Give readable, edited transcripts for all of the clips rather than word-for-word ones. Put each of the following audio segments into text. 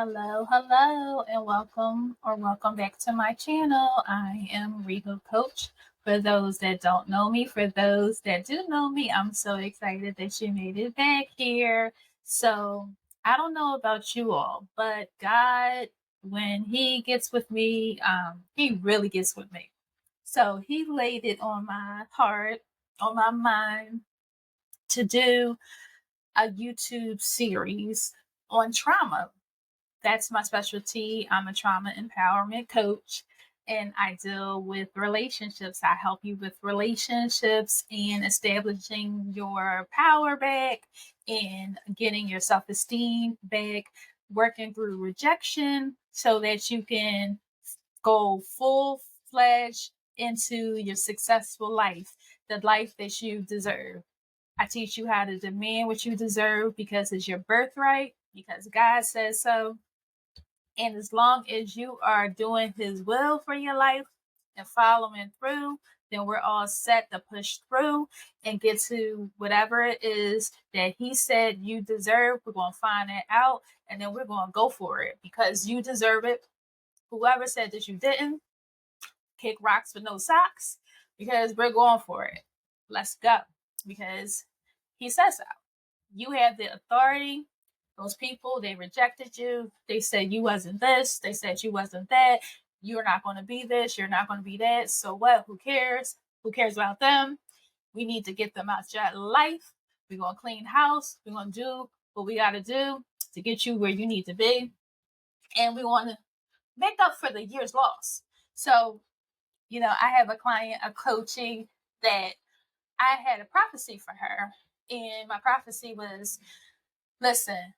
Hello, and welcome back to my channel. I am ReHope Coach. For those that don't know me, for those that do know me, I'm so excited that you made it back here. So, I don't know about you all, but God, when He gets with me, He really gets with me. So, He laid it on my heart, on my mind to do a YouTube series on trauma. That's my specialty. I'm a trauma empowerment coach and I deal with relationships. I help you with relationships and establishing your power back and getting your self esteem back, working through rejection so that you can go full fledged into your successful life, the life that you deserve. I teach you how to demand what you deserve because it's your birthright, because God says so, and as long as you are doing His will for your life and following through, then we're all set to push through and get to whatever it is that He said you deserve. We're going to find that out and then we're going to go for it because you deserve it. Whoever said that you didn't, kick rocks with no socks because we're going for it. Let's go because He says so. You have the authority. Those people, they rejected you. They said you wasn't this. They said you wasn't that. You're not going to be this. You're not going to be that. So what? Who cares? Who cares about them? We need to get them out your life. We're going to clean house. We're going to do what we got to do to get you where you need to be. And we want to make up for the years lost. So, I have a client, a coaching that I had a prophecy for her. And my prophecy was, listen,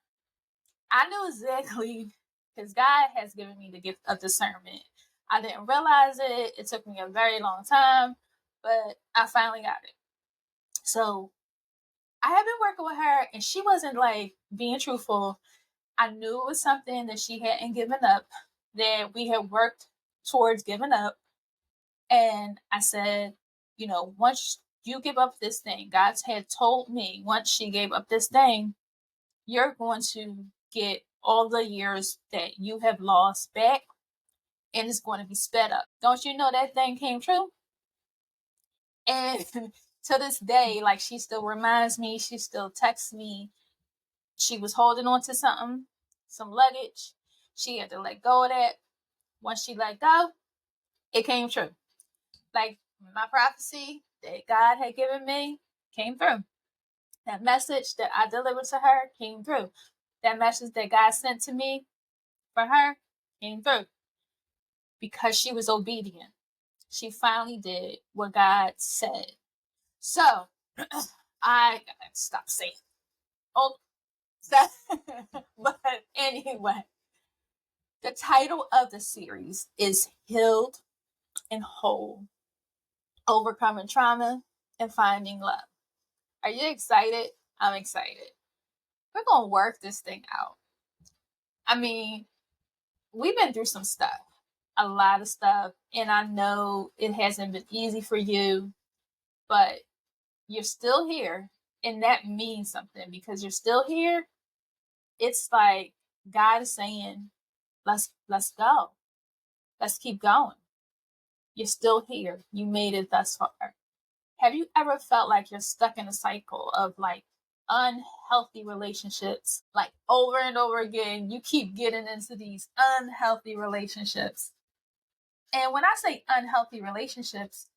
I knew exactly because God has given me the gift of discernment. I didn't realize it. It took me a very long time, but I finally got it. So I have been working with her and she wasn't like being truthful. I knew it was something that she hadn't given up, that we had worked towards giving up. And I said, once you give up this thing, God had told me once she gave up this thing, you're going to get all the years that you have lost back and it's going to be sped up. Don't you know that thing came true? And to this day, like she still reminds me, she still texts me. She was holding on to something, some luggage. She had to let go of that. Once she let go, it came true. Like my prophecy that God had given me came through. That message that I delivered to her came through. That message that God sent to me for her came through because she was obedient. She finally did what God said. So I gotta stop saying, oh, but anyway, the title of the series is Healed and Whole, Overcoming Trauma and Finding Love. Are you excited? I'm excited. We're going to work this thing out. I mean, we've been through some stuff, a lot of stuff, and I know it hasn't been easy for you, but you're still here, and that means something because you're still here. It's like God is saying, let's go. Let's keep going. You're still here. You made it thus far. Have you ever felt like you're stuck in a cycle of like unhealthy relationships, like over and over again? You keep getting into these unhealthy relationships. And when I say unhealthy relationships,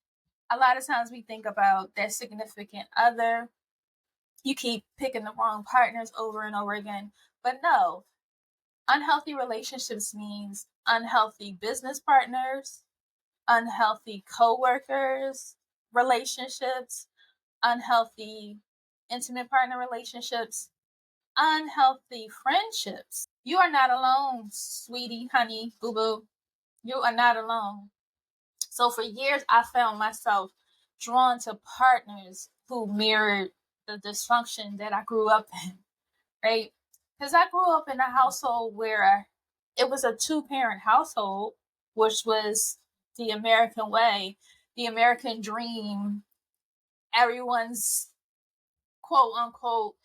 a lot of times we think about that significant other. You keep picking the wrong partners over and over again. But no, unhealthy relationships means unhealthy business partners, unhealthy coworkers, relationships, unhealthy intimate partner relationships, unhealthy friendships. You are not alone, sweetie, honey, boo boo. You are not alone. So for years, I found myself drawn to partners who mirrored the dysfunction that I grew up in, right? Because I grew up in a household where it was a two-parent household, which was the American way, the American dream. Everyone's quote unquote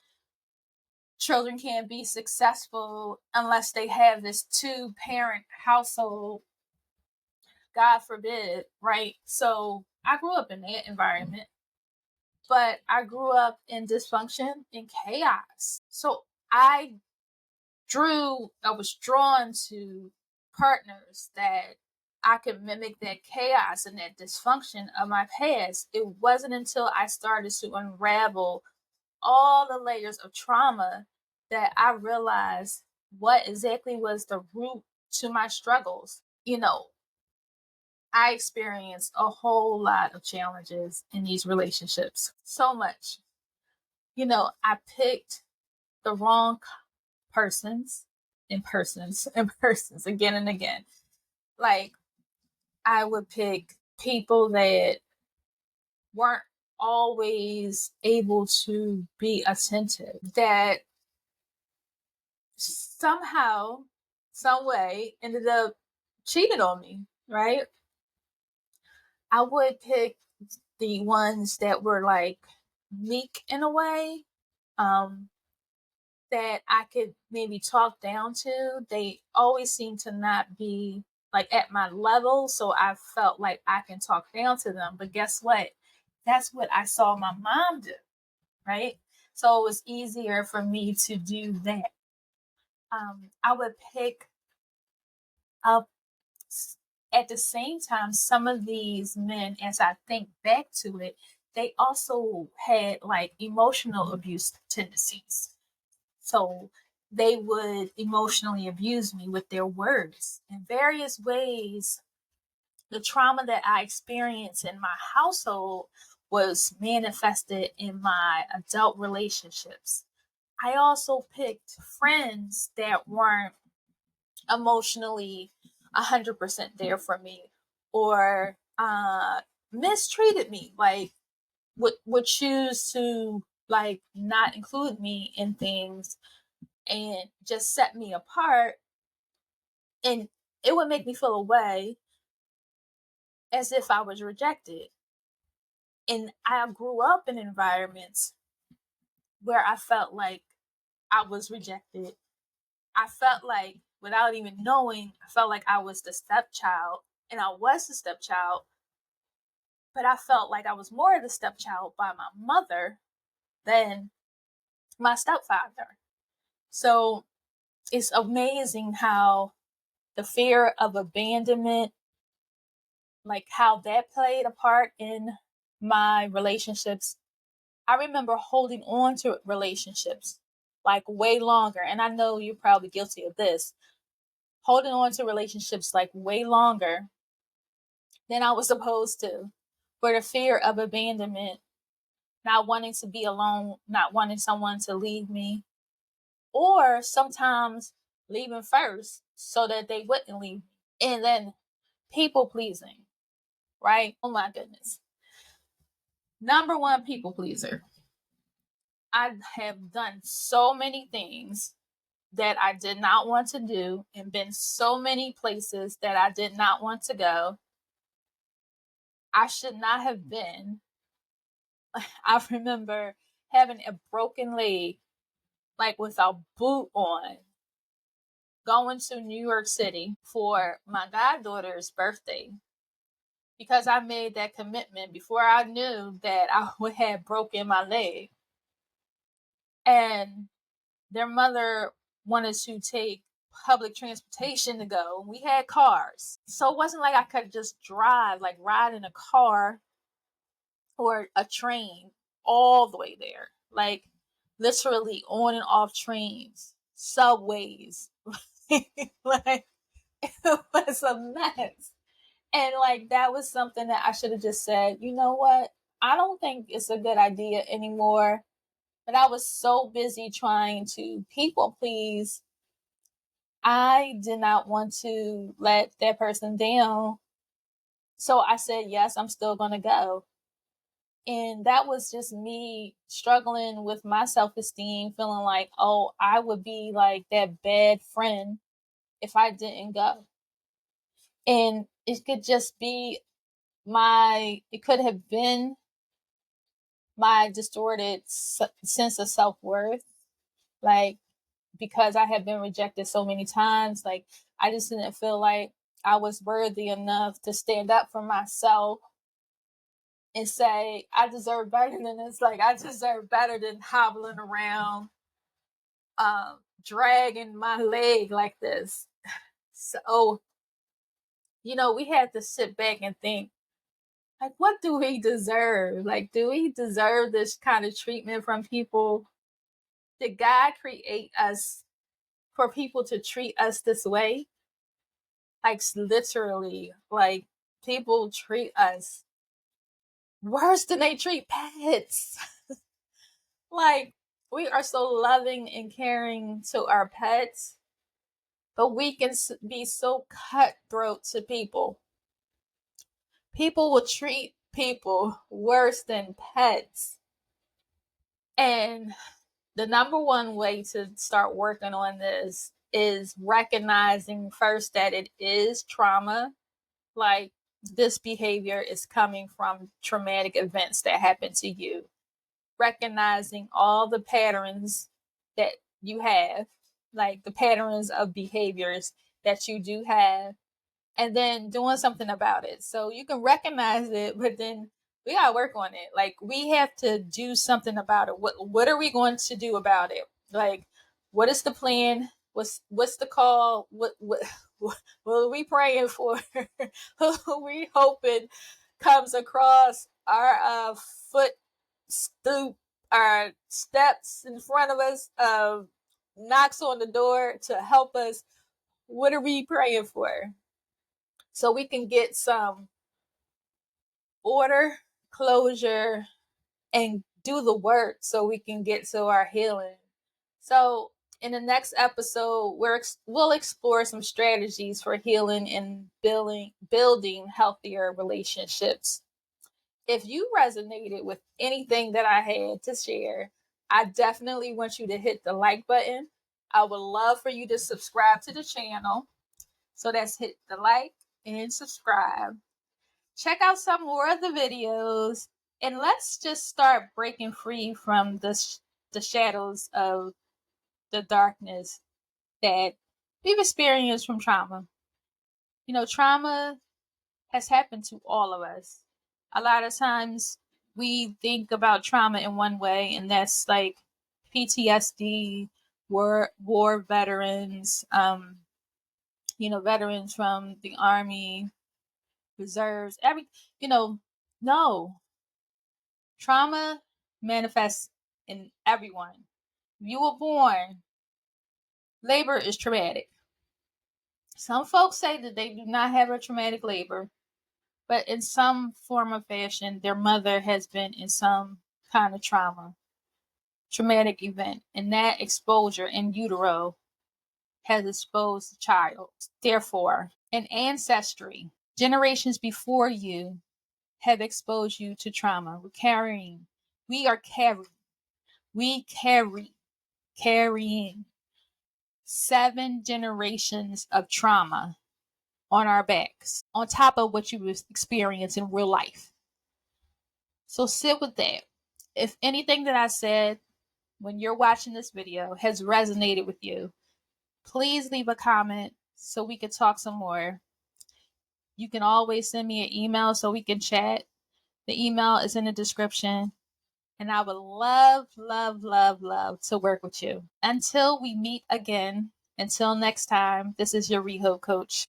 children can't be successful unless they have this 2-parent household, God forbid, right? So I grew up in that environment, but I grew up in dysfunction and chaos. So I was drawn to partners that I could mimic that chaos and that dysfunction of my past. It wasn't until I started to unravel all the layers of trauma that I realized what exactly was the root to my struggles. I experienced a whole lot of challenges in these relationships. So much. I picked the wrong persons and persons and persons again and again. Like, I would pick people that weren't always able to be attentive, that somehow, some way ended up cheating on me, right? I would pick the ones that were like meek in a way, um, that I could maybe talk down to. They always seem to not be like at my level, so I felt like I can talk down to them. But guess what? That's what I saw my mom do, right? So it was easier for me to do that. I would pick up at the same time, some of these men, as I think back to it, they also had like emotional abuse tendencies. So they would emotionally abuse me with their words in various ways. The trauma that I experienced in my household was manifested in my adult relationships. I also picked friends that weren't emotionally 100% there for me, or mistreated me, like would choose to like not include me in things and just set me apart, and it would make me feel a way as if I was rejected. And I grew up in environments where I felt like I was rejected. I felt like, without even knowing, I felt like I was the stepchild, and I was the stepchild, but I felt like I was more the stepchild by my mother than my stepfather. So it's amazing how the fear of abandonment, like how that played a part in my relationships. I remember holding on to relationships like way longer, and I know you're probably guilty of this, holding on to relationships like way longer than I was supposed to, for the fear of abandonment, not wanting to be alone, not wanting someone to leave me, or sometimes leaving first so that they wouldn't leave me. And then people pleasing, right? Oh my goodness. Number one, people pleaser. I have done so many things that I did not want to do and been so many places that I did not want to go. I should not have been. I remember having a broken leg, like with a boot on, going to New York City for my goddaughter's birthday because I made that commitment before I knew that I would have broken my leg. And their mother wanted to take public transportation to go. We had cars. So it wasn't like I could just drive, like ride in a car or a train all the way there. Like literally on and off trains, subways. Like it was a mess. And like that was something that I should have just said, you know what? I don't think it's a good idea anymore. But I was so busy trying to people please. I did not want to let that person down. So I said, yes, I'm still going to go. And that was just me struggling with my self esteem, feeling like, oh, I would be like that bad friend if I didn't go. And it could just be it could have been my distorted sense of self worth. Like, because I had been rejected so many times, like, I just didn't feel like I was worthy enough to stand up for myself and say, I deserve better than this. Like, I deserve better than hobbling around, dragging my leg like this. So, we had to sit back and think, like, what do we deserve? Like, do we deserve this kind of treatment from people? Did God create us for people to treat us this way? Like, literally, like, people treat us worse than they treat pets. Like, we are so loving and caring to our pets, but we can be so cutthroat to people. People will treat people worse than pets. And the number one way to start working on this is recognizing first that it is trauma. Like, this behavior is coming from traumatic events that happened to you. Recognizing all the patterns that you have, like the patterns of behaviors that you do have, and then doing something about it. So you can recognize it, but then we gotta work on it. Like, we have to do something about it. What are we going to do about it? Like, what is the plan? What's the call? What are we praying for? Who are we hoping comes across our foot stoop, our steps in front of us, knocks on the door to help us? What are we praying for? So we can get some order, closure, and do the work so we can get to our healing. So in the next episode, we'll explore some strategies for healing and building healthier relationships. If you resonated with anything that I had to share, I definitely want you to hit the like button. I would love for you to subscribe to the channel. So that's hit the like and subscribe. Check out some more of the videos, and let's just start breaking free from the shadows of the darkness that we've experienced from trauma. Trauma has happened to all of us. A lot of times we think about trauma in one way, and that's like PTSD, war veterans, veterans from the Army, reserves, no. Trauma manifests in everyone. If you were born, labor is traumatic. Some folks say that they do not have a traumatic labor, but in some form or fashion, their mother has been in some kind of traumatic event, and that exposure in utero has exposed the child. Therefore, in ancestry, generations before you have exposed you to trauma. We are carrying 7 generations of trauma on our backs, on top of what you experience in real life. So sit with that. If anything that I said when you're watching this video has resonated with you, please leave a comment so we can talk some more. You can always send me an email so we can chat. The email is in the description. And I would love, love, love, love to work with you. Until we meet again, until next time, this is your ReHope Coach.